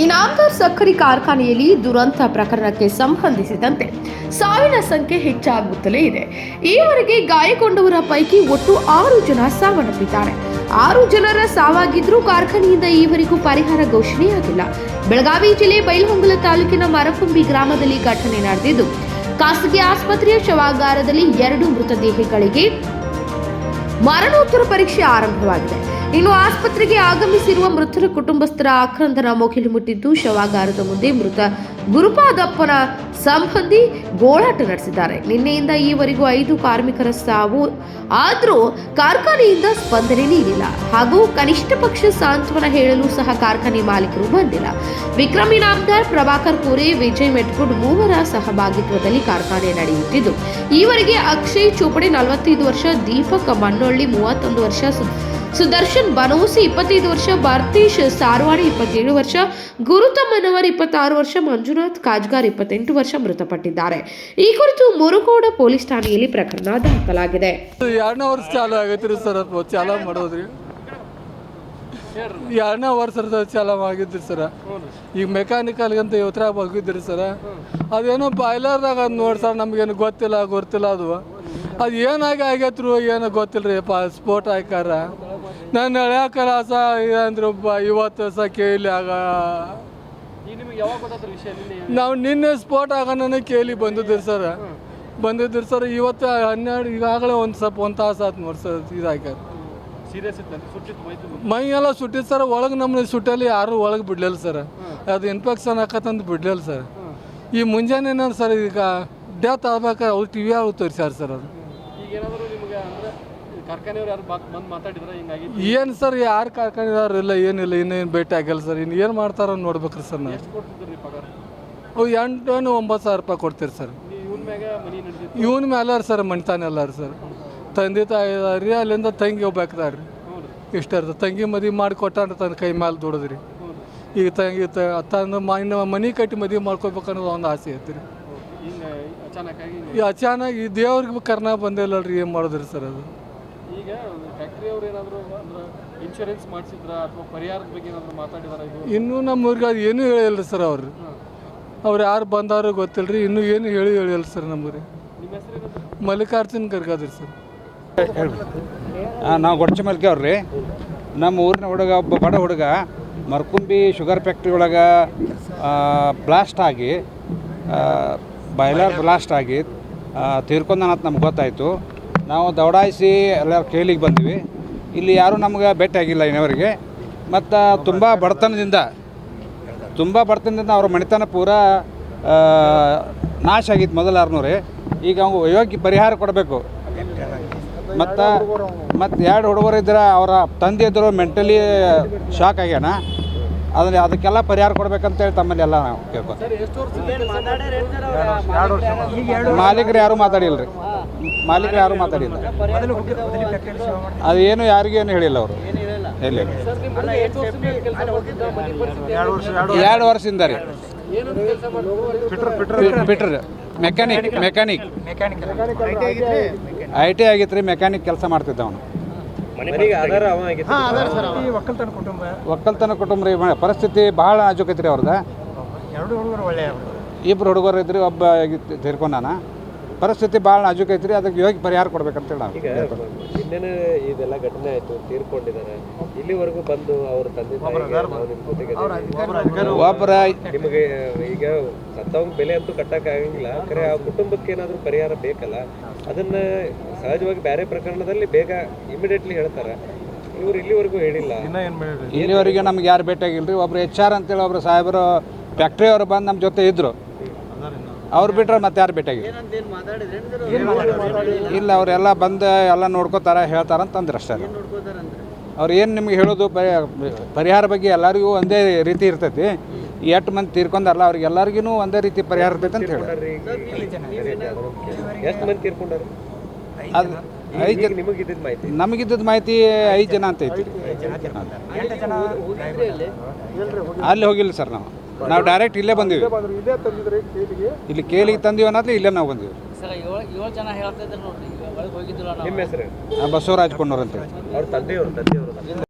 ಇನಾಮದಾರ್ ಸಕ್ಕರೆ ಕಾರ್ಖಾನೆಯಲ್ಲಿ ದುರಂತ ಪ್ರಕರಣಕ್ಕೆ ಸಂಬಂಧಿಸಿದಂತೆ ಸಾವಿನ ಸಂಖ್ಯೆ ಹೆಚ್ಚಾಗುತ್ತಲೇ ಇದೆ. ಈವರೆಗೆ ಗಾಯಗೊಂಡವರ ಪೈಕಿ ಒಟ್ಟು 6 ಜನ ಸಾವನ್ನಪ್ಪಿದ್ದಾರೆ. 6 ಜನರ ಸಾವಾಗಿದ್ರೂ ಕಾರ್ಖಾನೆಯಿಂದ ಈವರೆಗೂ ಪರಿಹಾರ ಘೋಷಣೆಯಾಗಿಲ್ಲ. ಬೆಳಗಾವಿ ಜಿಲ್ಲೆ ಬೈಲಹೊಂಗಲ ತಾಲೂಕಿನ ಮರಕುಂಬಿ ಗ್ರಾಮದಲ್ಲಿ ಘಟನೆ ನಡೆದಿದ್ದು, ಖಾಸಗಿ ಆಸ್ಪತ್ರೆಯ ಶವಾಗಾರದಲ್ಲಿ 2 ಮೃತದೇಹಗಳಿಗೆ ಮರಣೋತ್ತರ ಪರೀಕ್ಷೆ ಆರಂಭವಾಗಿದೆ. ಇನ್ನು ಆಸ್ಪತ್ರೆಗೆ ಆಗಮಿಸಿರುವ ಮೃತರ ಕುಟುಂಬಸ್ಥರ ಆಕ್ರಂದನ ಮುಗಿಲು ಮುಟ್ಟಿದ್ದು, ಶವಾಗಾರದ ಮುಂದೆ ಮೃತ ಗುರುಪಾದಪ್ಪನ ಸಂಬಂಧಿ ಗೋಳಾಟ ನಡೆಸಿದ್ದಾರೆ. ನಿನ್ನೆಯಿಂದ ಈವರೆಗೂ 5 ಕಾರ್ಮಿಕರ ಸಾವು ಆದರೂ ಕಾರ್ಖಾನೆಯಿಂದ ಸ್ಪಂದನೆ ನೀಡಿಲ್ಲ ಹಾಗೂ ಕನಿಷ್ಠ ಪಕ್ಷ ಸಾಂತ್ವನ ಹೇಳಲು ಸಹ ಕಾರ್ಖಾನೆ ಮಾಲೀಕರು ಬಂದಿಲ್ಲ. ವಿಕ್ರಮ್ ಇನಾಮದಾರ್, ಪ್ರಭಾಕರ್ ಕೋರೆ, ವಿಜಯ್ ಮೆಟ್ಗುಡ್ ಮೂವರ ಸಹಭಾಗಿತ್ವದಲ್ಲಿ ಕಾರ್ಖಾನೆ ನಡೆಯುತ್ತಿದ್ದು, ಈವರೆಗೆ ಅಕ್ಷಯ್ ಚೋಪಡೆ 45 ವರ್ಷ, ದೀಪಕ್ ಮಣ್ಣೊಳ್ಳಿ 31 ವರ್ಷ, ಸುದರ್ಶನ್ ಬನೋಸಿ 25 ವರ್ಷ, ಭಾರತೇಶ್ ಸಾರವಾಡಿ 27 ವರ್ಷ, ಗುರುತಮ್ಮನವರ್ 26 ವರ್ಷ, ಮಂಜುನಾಥ್ ಕಾಜ್ಗಾರ್ 28 ವರ್ಷ ಮೃತಪಟ್ಟಿದ್ದಾರೆ. ಈ ಕುರಿತು ಮುರುಗೋಡ ಪೊಲೀಸ್ ಠಾಣೆಯಲ್ಲಿ ಪ್ರಕರಣ ದಾಖಲಾಗಿದೆ. 2ನೇ ವರ್ಷ ಚಾಲು ಆಗೈತ್ರಿ ಸರ್, ಚಾಲು ಮಾಡೋದ್ರಿ 2ನೇ ವರ್ಷದ ಚಾಲು ಆಗಿದ್ರಿ ಸರ್. ಈಗ ಮೆಕ್ಯಾನಿಕಲ್ ಅಂತ ಇವತ್ರಾಗ ಹೋಗಿದ್ರಿ ಸರ್. ಅದೇನೋ ಬಾಯ್ಲರ್ದಾಗ ನೋಡಿ ಸರ್, ನಮಗೇನು ಗೊತ್ತಿಲ್ಲ ಅದು ಏನಾಗಿ ಆಗೈತ್ರು ಏನೋ ಗೊತ್ತಿಲ್ಲ ರೀ. ಸ್ಫೋಟ ಹಾಕಾರ ನಾನು ಹೇಳ್ಯಾಕಲ್ಲ ಅಂದ್ರೆ ಇವತ್ತು ಸಹ ಕೇಳಿ ಆಗ ನಾವು ನಿನ್ನೆ ಸ್ಫೋಟ ಆಗ ನನಗೆ ಕೇಳಿ ಬಂದಿದ್ದೀರಿ ಸರ್. ಇವತ್ತು 12 ಈಗಾಗಲೇ ಒಂದು ತಾಸು ಆಯ್ತು ನೋಡಿ ಸರ್. ಇದಾಗ್ಯಾರ ಮೈ ಎಲ್ಲ ಸುಟ್ಟಿದ್ದು ಸರ್. ಒಳಗೆ ನಮ್ಮನ್ನ ಸುಟ್ಟಲ್ಲಿ ಯಾರು ಒಳಗೆ ಬಿಡ್ಲಿಲ್ಲ ಸರ್. ಅದು ಇನ್ಫೆಕ್ಷನ್ ಆಕತ್ತಂತ ಬಿಡ್ಲಿಲ್ಲ ಸರ್. ಈ ಮುಂಜಾನೆ ನಾನು ಸರ್ ಈಗ ಡೆತ್ ಆಗ್ಬೇಕಾದ್ರೆ ಅವ್ರು ಟಿ ವಿ ಅವ್ರು ತೋರಿಸ್ಯಾರ ಸರ್. ಅದು ಏನು ಸರ್, ಯಾರು ಕಾರ್ಖಾನೆದವ್ರು ಇಲ್ಲ, ಏನಿಲ್ಲ, ಇನ್ನೇನು ಭೇಟಿ ಆಗಿಲ್ಲ ಸರ್. ಇನ್ನು ಏನು ಮಾಡ್ತಾರ ನೋಡ್ಬೇಕ್ರಿ ಸರ್. ನಾವು ಅವು 8-9 ಸಾವಿರ ರೂಪಾಯಿ ಕೊಡ್ತೀರಿ ಸರ್. ಇವನ್ ಮೇಲೆ ಸರ್ ಮಣಿತಾನೆ ಎಲ್ಲಾರು ಸರ್. ತಂದೆ ತಾಯಿ ರೀ, ಅಲ್ಲಿಂದ ತಂಗಿ ಹೋಗ್ಬೇಕಾದ್ರಿ. ಇಷ್ಟ ಇರ್ತದೆ. ತಂಗಿ ಮದುವೆ ಮಾಡಿ ಕೊಟ್ಟಾರ ತನ್ನ ಕೈ ಮೇಲೆ ದುಡಿದ್ರಿ. ಈಗ ತಂಗಿ ತನ್ನ ಮನೆ ಕಟ್ಟಿ ಮದುವೆ ಮಾಡ್ಕೋಬೇಕನ್ನೋದು ಒಂದು ಆಸೆ ಐತ್ರಿ. ಈ ಅಚಾನಕ್ ಈ ದೇವ್ರಿಗೆ ಕರ್ನಾ ಬಂದಿಲ್ಲಲ್ರಿ, ಏನು ಮಾಡಿದ್ರಿ ಸರ್. ಅದು ಈಗ ಫ್ಯಾಕ್ಟ್ರಿ ಅವ್ರು ಏನಾದರೂ ಇನ್ಶೂರೆನ್ಸ್ ಮಾಡಿಸಿದ್ರ ಅಥವಾ ಪರಿಹಾರದ ಬಗ್ಗೆ ಏನಾದರೂ ಮಾತಾಡಿದಾರ? ಇನ್ನೂ ನಮ್ಮ ಊರಿಗೆ ಅದು ಏನೂ ಹೇಳಿಲ್ಲ ಸರ್. ಅವ್ರು ಯಾರು ಬಂದವರು ಗೊತ್ತಿಲ್ಲ ರೀ. ಇನ್ನೂ ಏನು ಹೇಳಿಲ್ಲ ಸರ್ ನಮಗೆ. ನಿಮ್ಮ ಹೆಸರು ಮಲ್ಲಿಕಾರ್ಜುನ್ ಗರ್ಗಾದ್ರಿ ಸರ್. ನಾವು ಗೊಡ್ಚಿಮಲ್ಕಿ ಅವ್ರಿ. ನಮ್ಮ ಊರಿನ ಹುಡುಗ, ಒಬ್ಬ ಬಡ ಹುಡುಗ ಮರಕುಂಬಿ ಶುಗರ್ ಫ್ಯಾಕ್ಟ್ರಿ ಒಳಗೆ ಬ್ಲಾಸ್ಟ್ ಆಗಿ, ಬಾಯ್ಲರ್ ಬ್ಲಾಸ್ಟ್ ಆಗಿ ತೀರ್ಕೊಂಡನಂತ ನಮ್ಗೆ ಗೊತ್ತಾಯಿತು. ನಾವು ದೌಡಾಯಿಸಿ ಎಲ್ಲರೂ ಕೇಳಿಗೆ ಬಂದ್ವಿ. ಇಲ್ಲಿ ಯಾರೂ ನಮ್ಗೆ ಭೇಟಿ ಆಗಿಲ್ಲ ಇನ್ನವರೆಗೆ. ಮತ್ತು ತುಂಬ ಬಡತನದಿಂದ ಅವ್ರ ಮನೆತನ ಪೂರಾ ನಾಶ ಆಗಿತ್ತು ಮೊದಲು 600. ಈಗ ಅವ್ನು ಯೋಗ್ಯ ಪರಿಹಾರ ಕೊಡಬೇಕು. ಮತ್ತು 2 ಹುಡುಗರು ಇದ್ರೆ ಅವರ ತಂದೆ ಇದ್ದರು ಮೆಂಟಲಿ ಶಾಕ್ ಆಗ್ಯಾನ. ಅದಕ್ಕೆಲ್ಲ ಪರಿಹಾರ ಕೊಡ್ಬೇಕಂತೇಳಿ ತಮ್ಮಲ್ಲಿ ಎಲ್ಲ ನಾವು ಕೇಳ್ಬೋದು. ಮಾಲೀಕರು ಯಾರೂ ಮಾತಾಡಿಲ್ಲ ರೀ. ಅದು ಏನು ಯಾರಿಗೇನು ಹೇಳಿಲ್ಲ ಅವರು. ಎಲ್ಲಿ 2 ವರ್ಷದಿಂದ ರೀ. ಫಿಟ್ರ್ ಮೆಕ್ಯಾನಿಕ್ IT ಆಗಿತ್ತು ರೀ. ಮೆಕ್ಯಾನಿಕ್ ಕೆಲಸ ಮಾಡ್ತಿದ್ದ ಅವನು. ಒಕ್ಕಲ್ತನ ಕುಟುಂಬ ರೀ. ಪರಿಸ್ಥಿತಿ ಭಾಳ ನಾಜೂಕೈತಿ ರೀ ಅವ್ರದ್ದು. 2 ಹುಡುಗರು ಇದ್ರಿ, ಒಬ್ಬ ತೀರ್ಕೊಂಡಾನ. ಪರಿಸ್ಥಿತಿ ಭಾಳ ನಾಜೂಕೈತಿ ರೀ. ಅದಕ್ಕೆ ಯೋಗ್ಯ ಪರಿಹಾರ ಕೊಡ್ಬೇಕಂತೇಳಿ ನಾವು. ಇನ್ನೇನು ಇದೆಲ್ಲ ಘಟನೆ ಆಯಿತು, ತೀರ್ಕೊಂಡಿದ್ದಾರೆ. ಇಲ್ಲಿವರೆಗೂ ಬಂದು ಅವ್ರ ತಂದೆ ಒಬ್ಬರ ನಿಮಗೆ ಈಗ ಸತ್ತವಂಗ ಬೆಲೆ ಅಂತೂ ಕಟ್ಟಕ್ಕಾಗಂಗಿಲ್ಲ. ಖರೆ ಆ ಕುಟುಂಬಕ್ಕೆ ಏನಾದರೂ ಪರಿಹಾರ ಬೇಕಲ್ಲ. ಅದನ್ನು ಸಹಜವಾಗಿ ಬೇರೆ ಪ್ರಕರಣದಲ್ಲಿ ಬೇಗ ಇಮಿಡಿಯೇಟ್ಲಿ ಹೇಳ್ತಾರೆ. ಇವ್ರು ಇಲ್ಲಿವರೆಗೂ ಹೇಳಿಲ್ಲ. ಇಲ್ಲಿವರೆಗೆ ನಮ್ಗೆ ಯಾರು ಭೇಟಿಯಾಗಿಲ್ಲ ರೀ. ಒಬ್ರು HR ಅಂತೇಳಿ ಒಬ್ರು ಸಾಹೇಬರು ಫ್ಯಾಕ್ಟ್ರಿಯವರು ಬಂದು ನಮ್ಮ ಜೊತೆ ಇದ್ದರು. ಅವ್ರು ಬಿಟ್ರೆ ಮತ್ತೆ ಯಾರು ಭೇಟಿಯಾಗಿಲ್ಲ. ಇಲ್ಲ, ಅವರೆಲ್ಲ ಬಂದು ಎಲ್ಲ ನೋಡ್ಕೋತಾರೆ, ಹೇಳ್ತಾರಂತಂದ್ರೆ ಅಷ್ಟೇ. ಅವ್ರು ಏನು ನಿಮ್ಗೆ ಹೇಳೋದು ಪರಿಹಾರ ಬಗ್ಗೆ ಎಲ್ಲರಿಗೂ ಒಂದೇ ರೀತಿ ಇರ್ತೈತಿ. 8 ಮಂದಿ ತೀರ್ಕೊಂಡಾರಲ್ಲ, ಅವ್ರಿಗೆ ಎಲ್ಲರಿಗೂ ಒಂದೇ ರೀತಿ ಪರಿಹಾರ ಇರ್ತೈತೆ ಅಂತ ಹೇಳಿ. ಎಷ್ಟು ಮಂದಿ ತೀರ್ಕೊಂಡಾರ? ಅದು 5 ಜನ ನಿಮಗೆ ಇದ್ದಿದ್ದ ಮಾಹಿತಿ ನಮಗಿದ್ದದ ಮಾಹಿತಿ 5 ಜನ ಅಂತ ಐತಿ ಅಲ್ಲಿ ಹೋಗಿಲ್ಲ ಸರ್ ನಾವು ಡೈರೆಕ್ಟ್ ಇಲ್ಲೇ ಬಂದೀವಿ ಇಲ್ಲಿ ಕೇಳಿಗೆ ತಂದೀವಿ ಅನ್ನೋದು ಇಲ್ಲೇ ನಾವು ಬಂದೀವಿ ನಿಮ್ಮ ಹೆಸರು ಬಸವರಾಜ್ ಕೊಂಡವ್ರು ಅಂತ ಅವ್ರ ತಂದೆಯವರು